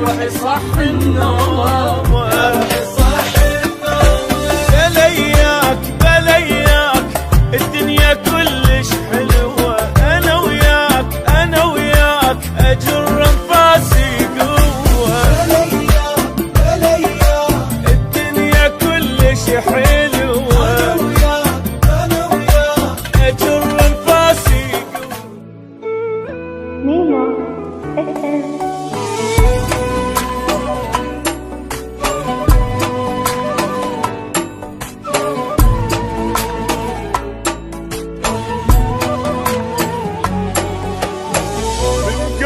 روحي صح النوم، بلياك بلياك الدنيا كلش حلوة، أنا وياك أنا وياك أجر أنفاسي قوة. الدنيا كلش حلوة، أنا وياك أجر أنفاسي قوة. ميمو FM.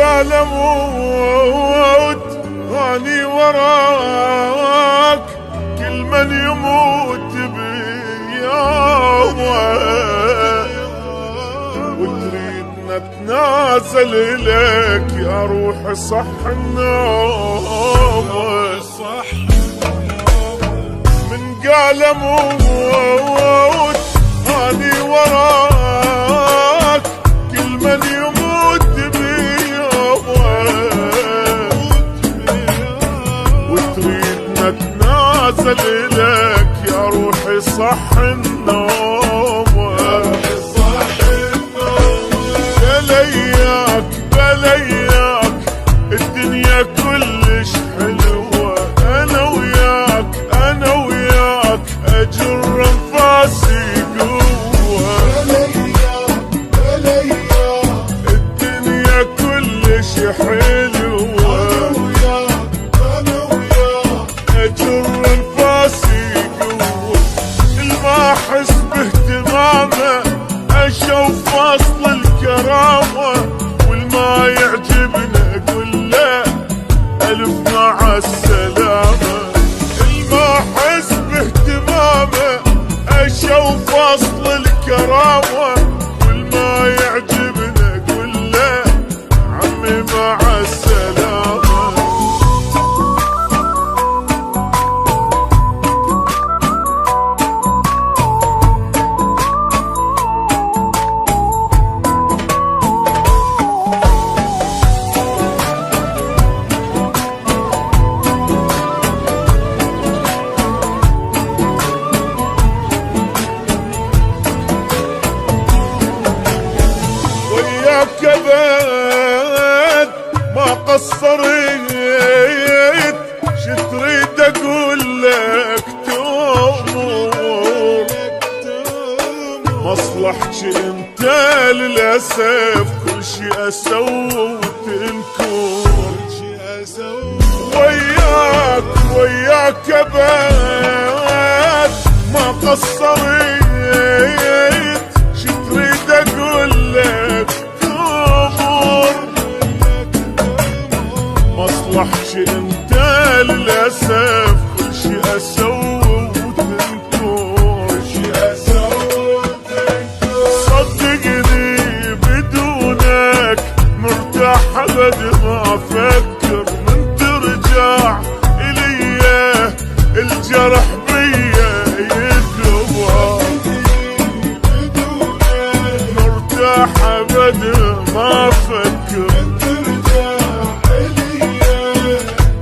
قال اموت واني وراك، كل من يموت بيومه، وتريد نتنازل اليك يا روحي صح النوم. من قال اموت واني وراك، كل من يموت نتنازل إليك يا روحي صح النوم. بلياك بلياك الدنيا كلش حلوة، أنا وياك أنا وياك أجر أنفاسي قوة. الدنيا كلش حلوة، أجر أنفاسي قوة. الما أحس باهتمامه أشوف فصل الكرامة، والما يعجبنا أقول له ألف مع السلامة. الما أحس باهتمامه أشوف فصل الكرامة، والما يعجبنا أقول له عمي مع السلامة. وياك ابد ما قصرت، شتريد اقول لك تأمر، مصلحتي انت للاسف كل شي اسوي وتنكر. وياك ابد ما قصرت، شتريد اقول لك تأمر، مصلحتي انت للاسف كل شي اسوي وتنكر. صدقني بدونك مرتاح ابد ما افكر، من ترجع الي الجرح بيا يكبر. مرتاح ابد ما افكر،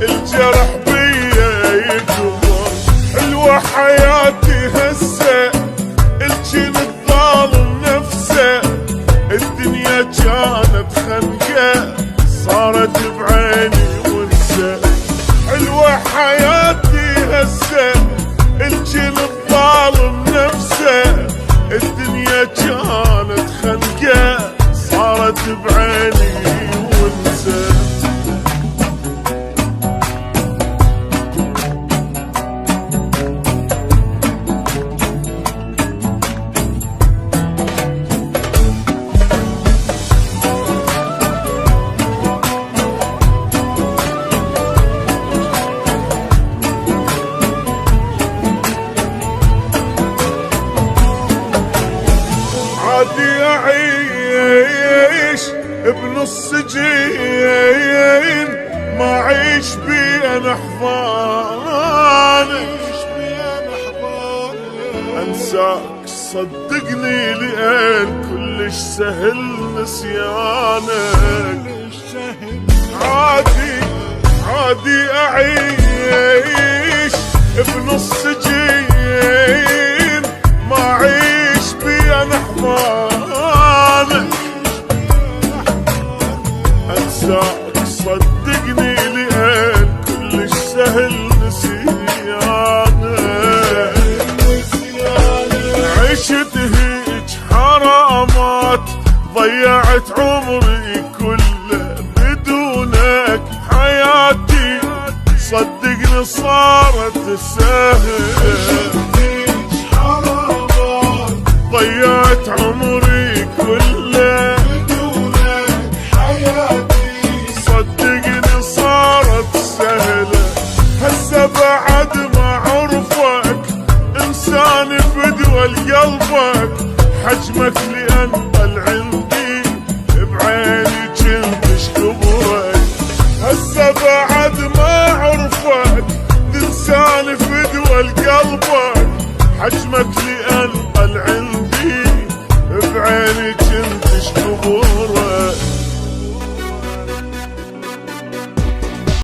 الجرح بيا يكبر. حلوة حياتي هسه الجن الظالم نفسه، الدنيا كانت خنقة صارت بعيني ونسى. حلوة حياتي هسه الجن الظالم نفسه، الدنيا كانت خنقة صارت بعيني ونسى. عادي أعيش بنص جين، ما عيش بين أحضانك. أنساك صدقني لأن كلش سهل نسيانك. عادي عادي أعيش بنص سجين ما عيش بي أنا حمامك أنساك صدقني لأن كلش سهل نسيانك عشت هيج حرامات ضيعت عمري كله بدونك حياتي صدقني صارت سهل ضيعت عمري